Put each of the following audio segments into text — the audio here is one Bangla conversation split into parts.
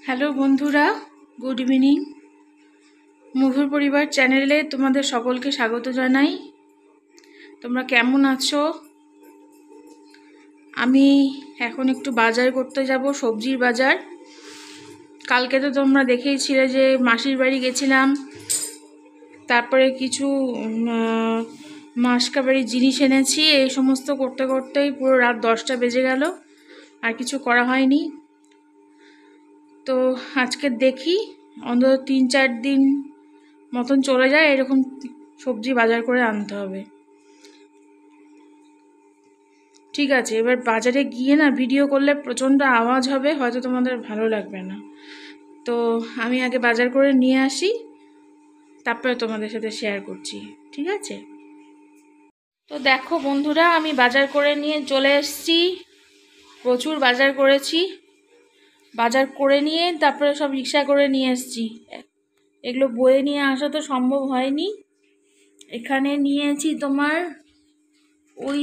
হ্যালো বন্ধুরা, গুড ইভিনিং। মধুর পরিবার চ্যানেলে তোমাদের সকলকে স্বাগত জানাই। তোমরা কেমন আছো? আমি এখন একটু বাজার করতে যাব, সবজির বাজার। কালকে তো তোমরা দেখেইছিলে যে মাসির বাড়ি গেছিলাম, তারপরে কিছু মাসকাবাড়ির জিনিস এনেছি। এই সমস্ত করতে করতেই পুরো রাত 10টা বেজে গেল, আর কিছু করা হয়নি। তো আজকে দেখি অন্তত 3-4 দিন মতন চলে যায়, এরকম সবজি বাজার করে আনতে হবে। ঠিক আছে, এবার বাজারে গিয়ে না ভিডিও করলে প্রচণ্ড আওয়াজ হবে, হয়তো তোমাদের ভালো লাগবে না। তো আমি আগে বাজার করে নিয়ে আসি, তারপরে তোমাদের সাথে শেয়ার করছি, ঠিক আছে? তো দেখো বন্ধুরা, আমি বাজার করে নিয়ে চলে এসেছি। প্রচুর বাজার করেছি। বাজার করে নিয়ে তারপরে সব রিক্সা করে নিয়ে এসেছি। এগুলো বয়ে নিয়ে আসা তো সম্ভব হয়নি। এখানে নিয়েছি তোমার ওই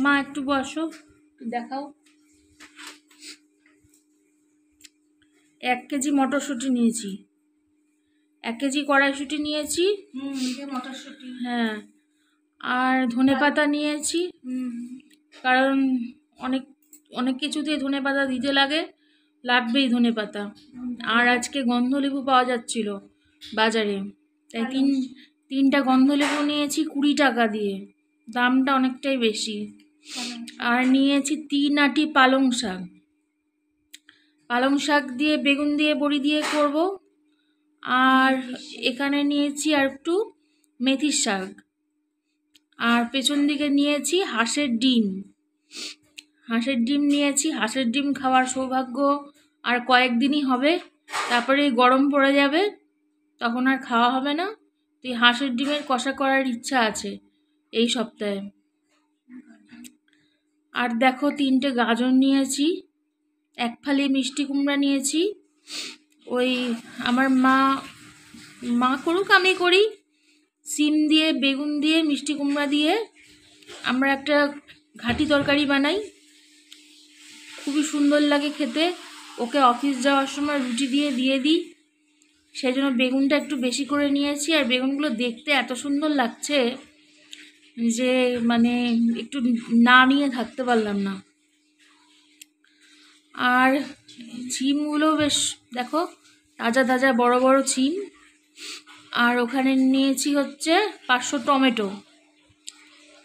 মা একটু বসো, দেখাও। 1 কেজি মটরশুঁটি নিয়েছি, 1 কেজি কড়াইশুঁটি নিয়েছি, মটরশুঁটি, হ্যাঁ। আর ধনেপাতা নিয়েছি, কারণ অনেক অনেক কিছুতে ধনেপাতা দিতে লাগে, লাগবেই ধনেপাতা। আর আজকে গন্ধলেবু পাওয়া যাচ্ছিল বাজারে, তাই তিনটা গন্ধলেবু নিয়েছি 20 টাকা দিয়ে, দামটা অনেকটাই বেশি। আর নিয়েছি 3 আঁটি পালং শাক। পালং শাক দিয়ে বেগুন দিয়ে বড়ি দিয়ে করব। আর এখানে নিয়েছি আর একটু মেথির শাক। আর পেছন দিকে নিয়েছি হাঁসের ডিম। হাঁসের ডিম নিয়েছি। হাঁসের ডিম খাওয়ার সৌভাগ্য আর কয়েকদিনই হবে, তারপরে গরম পড়ে যাবে, তখন আর খাওয়া হবে না। তো এই হাঁসের ডিমের কষা করার ইচ্ছা আছে এই সপ্তাহে। আর দেখো 3টে গাজর নিয়েছি, 1 ফালি মিষ্টি কুমড়া নিয়েছি। ওই আমার মা করুক, আমি করি, সিম দিয়ে বেগুন দিয়ে মিষ্টি কুমড়া দিয়ে আমরা একটা ঘাটি তরকারি বানাই, খুবই সুন্দর লাগে খেতে। ওকে অফিস যাওয়ার সময় রুটি দিয়ে দিই, সেই জন্য বেগুনটা একটু বেশি করে নিয়েছি। আর বেগুনগুলো দেখতে এত সুন্দর লাগছে যে মানে একটু না নিয়ে থাকতে পারলাম না। আর ছিমগুলো বেশ দেখো, তাজা তাজা বড় বড় ছিম। আর ওখানে নিয়েছি হচ্ছে 500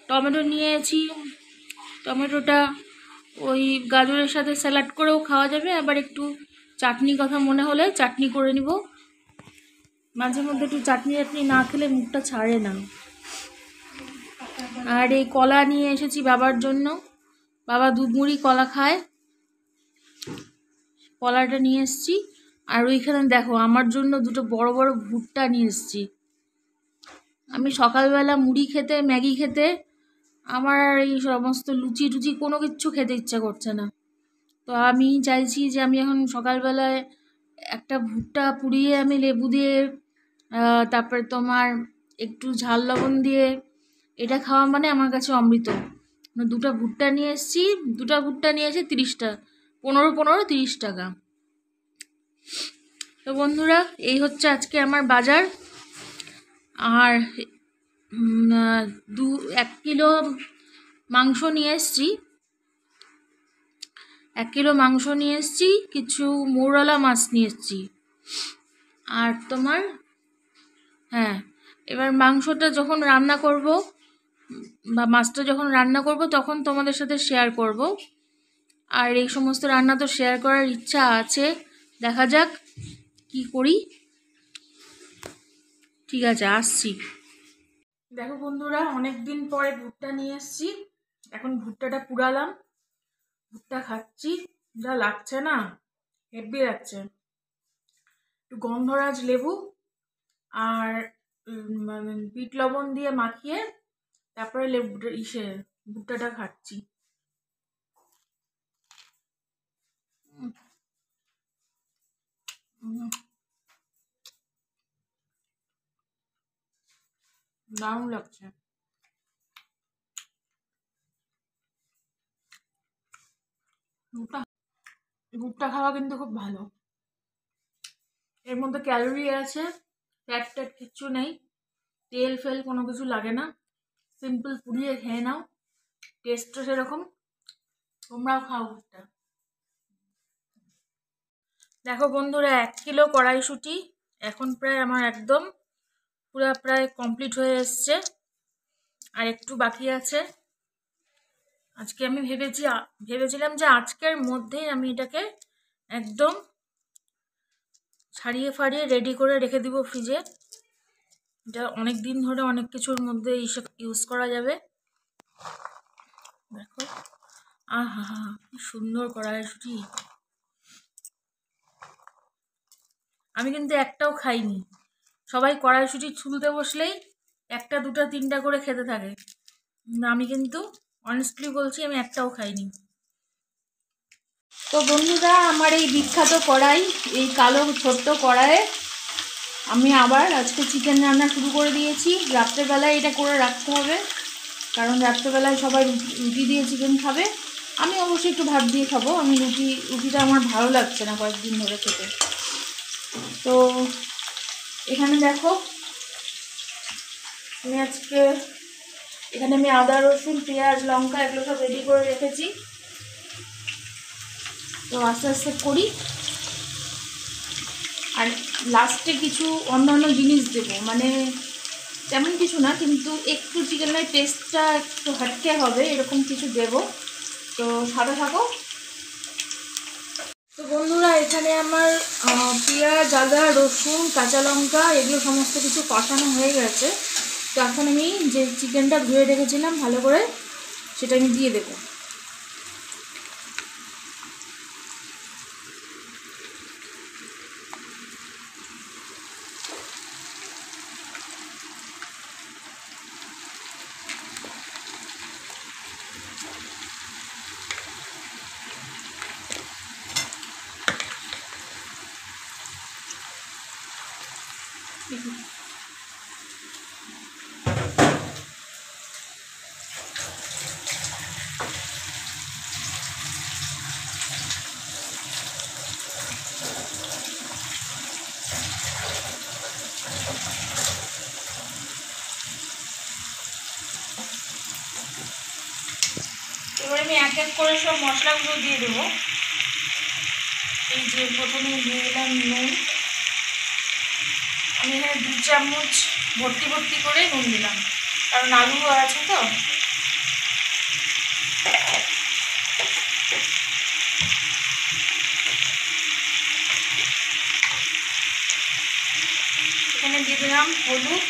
টমেটো নিয়েছি। টমেটোটা ওই গাজরের সাথে স্যালাড করেও খাওয়া যাবে, আবার একটু চাটনি কথা মনে হলে চাটনি করে নিব। মাঝে মধ্যে একটু চাটনি না খেলে মুখটা ছাড়ে না। আর এই কলা নিয়ে এসেছি বাবার জন্য, বাবা দুধ মুড়ি কলা খায়, কলাটা নিয়ে এসেছি। আর ওইখানে দেখো আমার জন্য 2টো বড় বড় ভুট্টা নিয়ে এসেছি। আমি সকালবেলা মুড়ি খেতে, ম্যাগি খেতে, আমার আর এই সমস্ত লুচি টুচি কোনো কিছু খেতে ইচ্ছা করছে না। তো আমি চাইছি যে আমি এখন সকালবেলায় একটা ভুট্টা পুড়িয়ে আমি লেবু দিয়ে তারপরে তোমার একটু ঝাল লবণ দিয়ে এটা খাওয়া মানে আমার কাছে অমৃত। 2টা ভুট্টা নিয়ে এসেছি, 2টা ভুট্টা নিয়ে এসে 30 টাকা, 15-30 টাকা। তো বন্ধুরা, এই হচ্ছে আজকে আমার বাজার। আর 1 কিলো মাংস নিয়ে এসেছি, 1 কিলো মাংস নিয়ে এসেছি, কিছু মৌরলা মাছ নিয়ে এসেছি। আর তোমার হ্যাঁ, এবার মাংসটা যখন রান্না করব বা মাছটা যখন রান্না করব তখন তোমাদের সাথে শেয়ার করব। আর এই সমস্ত রান্না তো শেয়ার করার ইচ্ছা আছে, দেখা যাক কি করি। ঠিক আছে, আসছি। দেখো বন্ধুরা, অনেক দিন পরে ভুট্টা নিয়ে এসেছি। এখন ভুট্টাটা পুড়ালাম, ভুট্টা খাচ্ছি, যা লাগছে না, হেব্বি লাগছে। একটু গন্ধরাজ লেবু আর বিট লবণ দিয়ে মাখিয়ে তারপরে ভুট্টাটা খাচ্ছি। দারুণ লাগছে। গুড়টা খাওয়া কিন্তু খুব ভালো। এর মধ্যে ক্যালোরি আছে, ফ্যাট ট্যাট কিচ্ছু নেই, তেল ফেল কোনো কিছু লাগে না। সিম্পল পুড়িয়ে খেয়ে নাও, টেস্টটা সেরকম। তোমরাও খাও গুড়টা। দেখো বন্ধুরা, 1 কিলো কড়াইশুঁটি এখন প্রায় আমার একদম পুরো প্রায় কমপ্লিট হয়ে এসছে, আর একটু বাকি আছে। আজকে আমি ভেবেছিলাম যে আজকের মধ্যেই আমি এটাকে একদম ছাড়িয়ে ফাড়িয়ে রেডি করে রেখে দিব ফ্রিজে। এটা অনেক দিন ধরে অনেক কিছুর মধ্যে এইসব ইউজ করা যাবে। দেখো, আহা হা, কি সুন্দর কড়াইশুঁটি। আমি কিন্তু একটাও খাইনি। সবাই কড়াইশুঁটি ছুলতে বসলেই 1টা 2টা 3টা করে খেতে থাকে, আমি কিন্তু অনেস্টলি বলছি আমি একটাও খাইনি। তো বন্ধুরা, আমার এই বিখ্যাত কড়াই, এই কালো ছোট্ট কড়াইয়ে আমি আবার আজকে চিকেন রান্না শুরু করে দিয়েছি। রাত্রেবেলায় এটা করে রাখতে হবে, কারণ রাত্রেবেলায় সবাই রুটি দিয়ে চিকেন খাবে। আমি অবশ্যই একটু ভাত দিয়ে খাবো। আমি রুটিটা আমার ভালো লাগছে না কয়েকদিন ধরে খেতে। তো এখানে দেখো, আমি আদা রসুন পেঁয়াজ লঙ্কা এগুলো সব রেডি করে রেখেছি। তো আস্তে আস্তে করি। আর লাস্টে কিছু অন্যান্য জিনিস দেবো, মানে তেমন কিছু না, কিন্তু একটু চিকেনের টেস্টটা একটু হাটকে হবে, এরকম কিছু দেবো। তো সাথে থাকো। তো বন্ধুরা, এখানে আমার পেঁয়াজ আদা রসুন কাঁচা লঙ্কা এগুলো সমস্ত কিছু কষানো হয়ে গেছে। তো এখন আমি যে চিকেনটা ধুয়ে রেখেছিলাম ভালো করে, সেটা আমি দিয়ে দেবো। এবার আমি এক এক করে সব মশলাগুলো দিয়ে দেবো। এই যে প্রথমে দিয়ে দিলাম নুন। আমি এখানে 2 চামচ ভর্তি করে নুন দিলাম, কারণ আলু আছে তো। এখানে দিয়ে দিলাম হলুদ,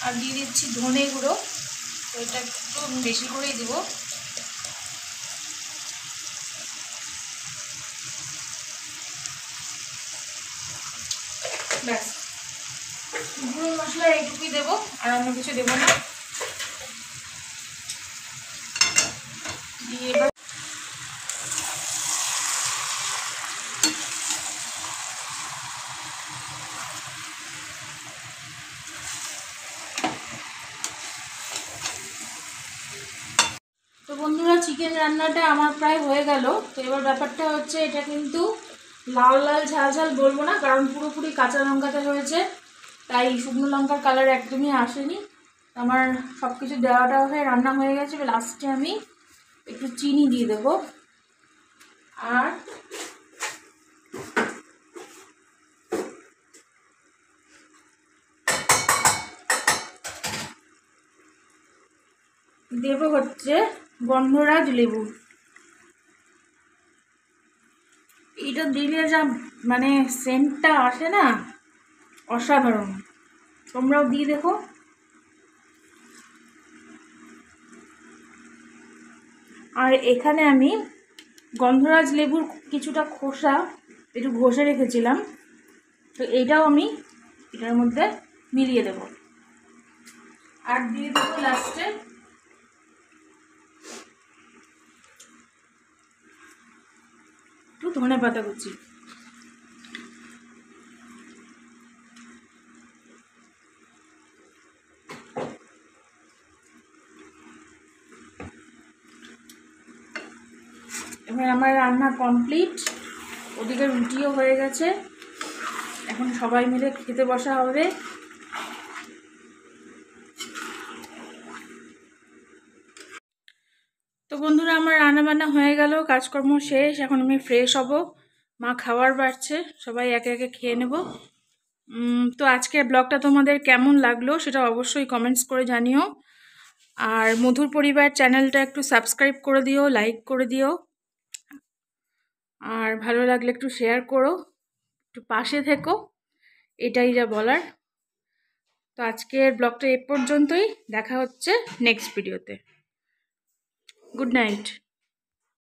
আর দিয়ে দিচ্ছি ধনে গুঁড়ো। তো এটা একটু বেশি করেই দেবো। ব্যাস, গুঁড়ো মশলা এইটুকুই দেবো, আর অন্য কিছু দেবো না। দিয়ে এবার তো বন্ধুরা, চিকেন রান্নাটা আমার প্রায় হয়ে গেল। তো এবার ব্যাপারটা হচ্ছে, এটা কিন্তু লাল লাল ঝাল ঝাল বলবো না, কারণ পুরোপুরি কাঁচা লঙ্কাতে হয়েছে, তাই শুকনো লঙ্কার কালার একদমই আসেনি। আমার সব কিছু দেওয়াটা হয়ে রান্না হয়ে গেছে। লাস্টে আমি একটু চিনি দিয়ে দেবো, আর দেবো হচ্ছে গন্ধরাজ লেবু। এটা দিলে যা মানে সেন্টটা আসে না, অসাধারণ। তোমরাও দিয়ে দেখো। আর এখানে আমি গন্ধরাজ লেবুর কিছুটা খোসা একটু ঘষে রেখেছিলাম, তো এইটাও আমি এটার মধ্যে মিলিয়ে দেব। আর দিয়ে দেবো লাস্টে একটু ধনেপাতা কুচি। এবার আমার রান্না কমপ্লিট, ওদিকে রুটিও হয়ে গেছে, এখন সবাই মিলে খেতে বসা হবে। তো বন্ধুরা, আমার রান্নাবান্না হয়ে গেল, কাজকর্ম শেষ, এখন আমি ফ্রেশ হব, মা খাবার বাড়ছে, সবাই একে একে খেয়ে নেব। তো আজকের ব্লগটা তোমাদের কেমন লাগলো সেটা অবশ্যই কমেন্টস করে জানিও। আর মধুর পরিবার চ্যানেলটা একটু সাবস্ক্রাইব করে দিও, লাইক করে দিও, আর ভালো লাগলে একটু শেয়ার করো, একটু পাশে থেকো, এটাই যা বলার। তো আজকের ব্লগটা এ পর্যন্তই, দেখা হচ্ছে নেক্সট ভিডিওতে। Good night.